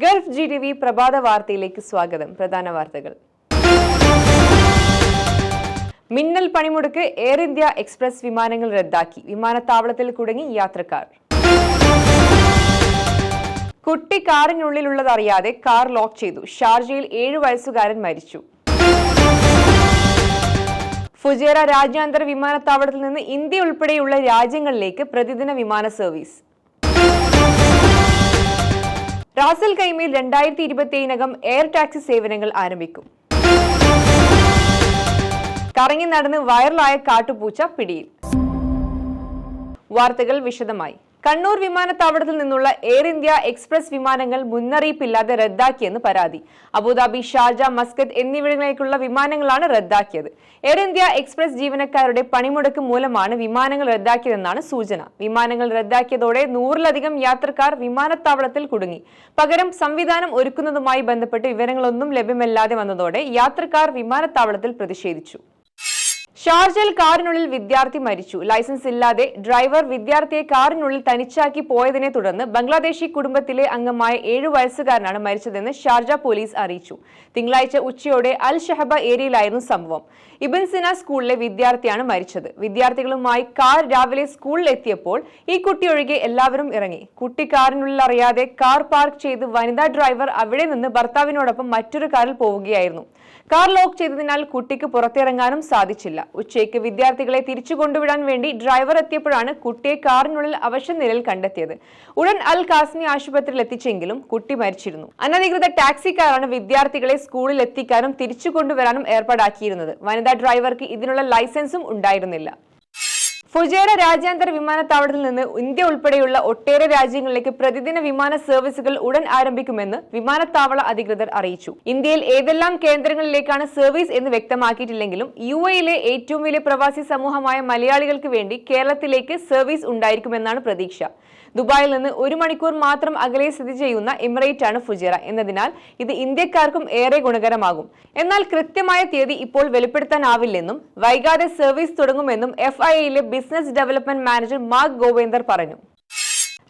Gulf GTV പ്രഭാത വാർത്തയിലേക്ക് സ്വാഗതം. പ്രധാന വാർത്തകൾ. മിന്നൽ പണിമുടക്ക് എയർ ഇന്ത്യ എക്സ്പ്രസ് വിമാനങ്ങൾ റദ്ദാക്കി. വിമാനത്താവളത്തിൽ കുടുങ്ങി യാത്രക്കാർ. കുട്ടി കാറിനുള്ളിലുള്ളതറിയാതെ കാർ ലോക്ക് ചെയ്തു. ഷാർജയിൽ 7 വയസ്സുകാരൻ മരിച്ചു. ഫുജേറ രാജ്യാന്തര വിമാനത്താവളത്തിൽ നിന്ന് ഇന്ത്യ ഉൾപ്പെടെയുള്ള രാജ്യങ്ങളിലേക്ക് പ്രതിദിന വിമാന സർവീസ്. റാസൽ ഖൈമയിൽ 2027-നകം എയർ ടാക്സി സേവനങ്ങൾ ആരംഭിക്കും. കറങ്ങി നടന്ന് വൈറലായ കാട്ടുപൂച്ച പിടിയിൽ. വാർത്തകൾ വിശദമായി. കണ്ണൂർ വിമാനത്താവളത്തിൽ നിന്നുള്ള എയർ ഇന്ത്യ എക്സ്പ്രസ് വിമാനങ്ങൾ മുന്നറിയിപ്പില്ലാതെ റദ്ദാക്കിയെന്ന് പരാതി. അബുദാബി, ഷാർജ, മസ്കത്ത് എന്നിവിടങ്ങളിലേക്കുള്ള വിമാനങ്ങളാണ് റദ്ദാക്കിയത്. എയർ ഇന്ത്യ എക്സ്പ്രസ് ജീവനക്കാരുടെ പണിമുടക്ക് മൂലമാണ് വിമാനങ്ങൾ റദ്ദാക്കിയതെന്നാണ് സൂചന. വിമാനങ്ങൾ റദ്ദാക്കിയതോടെ 100-ലധികം യാത്രക്കാർ വിമാനത്താവളത്തിൽ കുടുങ്ങി. പകരം സംവിധാനം ഒരുക്കുന്നതുമായി ബന്ധപ്പെട്ട് വിവരങ്ങളൊന്നും ലഭ്യമല്ലാതെ വന്നതോടെ യാത്രക്കാർ വിമാനത്താവളത്തിൽ പ്രതിഷേധിച്ചു. ഷാർജയിൽ കാറിനുള്ളിൽ വിദ്യാർത്ഥി മരിച്ചു. ലൈസൻസ് ഇല്ലാതെ ഡ്രൈവർ വിദ്യാർത്ഥിയെ കാറിനുള്ളിൽ തനിച്ചാക്കി പോയതിനെ തുടർന്ന് ബംഗ്ലാദേശി കുടുംബത്തിലെ അംഗമായ 7 വയസ്സുകാരനാണ് മരിച്ചതെന്ന് ഷാർജ പോലീസ് അറിയിച്ചു. തിങ്കളാഴ്ച ഉച്ചയോടെ അൽ ഷഹബ ഏരിയയിലായിരുന്നു സംഭവം. ഇബൻ സിന സ്കൂളിലെ വിദ്യാർത്ഥിയാണ് മരിച്ചത്. വിദ്യാർത്ഥികളുമായി കാർ രാവിലെ സ്കൂളിൽ എത്തിയപ്പോൾ ഈ കുട്ടി ഒഴികെ എല്ലാവരും ഇറങ്ങി. കുട്ടി കാറിനുള്ളിൽ അറിയാതെ കാർ പാർക്ക് ചെയ്ത് വനിതാ ഡ്രൈവർ അവിടെ നിന്ന് ഭർത്താവിനോടൊപ്പം മറ്റൊരു കാറിൽ പോവുകയായിരുന്നു. കാർ ലോക്ക് ചെയ്തതിനാൽ കുട്ടിക്ക് പുറത്തിറങ്ങാനും സാധിച്ചില്ല. ഉച്ചയ്ക്ക് വിദ്യാർത്ഥികളെ തിരിച്ചു കൊണ്ടുവിടാൻ വേണ്ടി ഡ്രൈവർ എത്തിയപ്പോഴാണ് കുട്ടിയെ കാറിനുള്ളിൽ അവശ നിലയിൽ കണ്ടെത്തിയത്. ഉടൻ അൽ കാസ്മി ആശുപത്രിയിൽ എത്തിച്ചെങ്കിലും കുട്ടി മരിച്ചിരുന്നു. അനധികൃത ടാക്സിക്കാരാണ് വിദ്യാർത്ഥികളെ സ്കൂളിൽ എത്തിക്കാനും തിരിച്ചു കൊണ്ടുവരാനും ഏർപ്പാടാക്കിയിരുന്നത്. വനിതാ ഡ്രൈവർക്ക് ഇതിനുള്ള ലൈസൻസും ഉണ്ടായിരുന്നില്ല. ഫുജേറ രാജ്യാന്തര വിമാനത്താവളത്തിൽ നിന്ന് ഇന്ത്യ ഉൾപ്പെടെയുള്ള ഒട്ടേറെ രാജ്യങ്ങളിലേക്ക് പ്രതിദിന വിമാന സർവീസുകൾ ഉടൻ ആരംഭിക്കുമെന്ന് വിമാനത്താവള അധികൃതർ അറിയിച്ചു. ഇന്ത്യയിൽ ഏതെല്ലാം കേന്ദ്രങ്ങളിലേക്കാണ് സർവീസ് എന്ന് വ്യക്തമാക്കിയിട്ടില്ലെങ്കിലും UAE-യിലെ ഏറ്റവും വലിയ പ്രവാസി സമൂഹമായ മലയാളികൾക്ക് വേണ്ടി കേരളത്തിലേക്ക് സർവീസ് ഉണ്ടായിരിക്കുമെന്നാണ് പ്രതീക്ഷ. ദുബായിൽ നിന്ന് 1 മണിക്കൂർ മാത്രം അകലെ സ്ഥിതി ചെയ്യുന്ന എമിറേറ്റ് ആണ് ഫുജേറ എന്നതിനാൽ ഇത് ഇന്ത്യക്കാർക്കും ഏറെ ഗുണകരമാകും. എന്നാൽ കൃത്യമായ തീയതി ഇപ്പോൾ വെളിപ്പെടുത്താനാവില്ലെന്നും വൈകാതെ സർവീസ് തുടങ്ങുമെന്നും FIA-യിലെ ബിസിനസ് ഡെവലപ്മെന്റ് മാനേജർ മാർക്ക് ഗോവേന്ദർ പറഞ്ഞു.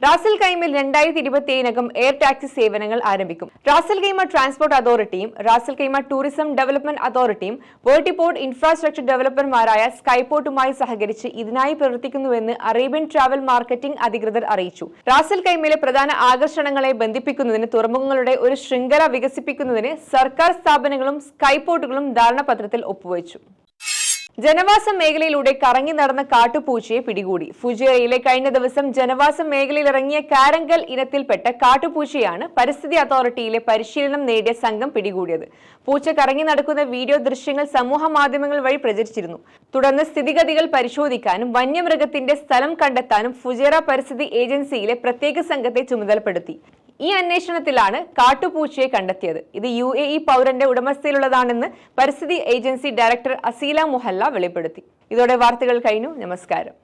റാസൽ ഖൈമയിൽ 2027-നകം എയർ ടാക്സി സേവനങ്ങൾ ആരംഭിക്കും. റാസൽ ഖൈമ ട്രാൻസ്പോർട്ട് അതോറിറ്റിയും റാസൽ ഖൈമ ടൂറിസം ഡെവലപ്മെന്റ് അതോറിറ്റിയും വേർട്ടിപോർട്ട് ഇൻഫ്രാസ്ട്രക്ചർ ഡെവലപ്പർമാരായ സ്കൈപോർട്ടുമായി സഹകരിച്ച് ഇതിനായി പ്രവർത്തിക്കുന്നുവെന്ന് അറേബ്യൻ ട്രാവൽ മാർക്കറ്റിംഗ് അധികൃതർ അറിയിച്ചു. റാസൽ ഖൈമയിലെ പ്രധാന ആകർഷണങ്ങളെ ബന്ധിപ്പിക്കുന്നതിന് തുറമുഖങ്ങളുടെ ഒരു ശൃംഖല വികസിപ്പിക്കുന്നതിന് സർക്കാർ സ്ഥാപനങ്ങളും സ്കൈപോർട്ടുകളും ധാരണാപത്രത്തിൽ ഒപ്പുവച്ചു. ജനവാസ മേഖലയിലൂടെ കറങ്ങി നടന്ന കാട്ടുപൂച്ചയെ പിടികൂടി. ഫുജേറയിലെ കഴിഞ്ഞ ദിവസം ജനവാസ മേഖലയിൽ ഇറങ്ങിയ കാരങ്കൽ ഇനത്തിൽപ്പെട്ട കാട്ടുപൂച്ചയാണ് പരിസ്ഥിതി അതോറിറ്റിയിലെ പരിശീലനം നേടിയ സംഘം പിടികൂടിയത്. പൂച്ച കറങ്ങി നടക്കുന്ന വീഡിയോ ദൃശ്യങ്ങൾ സമൂഹ മാധ്യമങ്ങൾ വഴി പ്രചരിച്ചിരുന്നു. തുടർന്ന് സ്ഥിതിഗതികൾ പരിശോധിക്കാനും വന്യമൃഗത്തിന്റെ സ്ഥലം കണ്ടെത്താനും ഫുജേറ പരിസ്ഥിതി ഏജൻസിയിലെ പ്രത്യേക സംഘത്തെ ചുമതലപ്പെടുത്തി. ഈ അന്വേഷണത്തിലാണ് കാട്ടുപൂച്ചയെ കണ്ടെത്തിയത്. ഇത് UAE പൗരന്റെ ഉടമസ്ഥയിലുള്ളതാണെന്ന് പരിസ്ഥിതി ഏജൻസി ഡയറക്ടർ അസീല മുഹല്ല വെളിപ്പെടുത്തി. ഇതോടെ വാർത്തകൾ കഴിഞ്ഞു. നമസ്കാരം.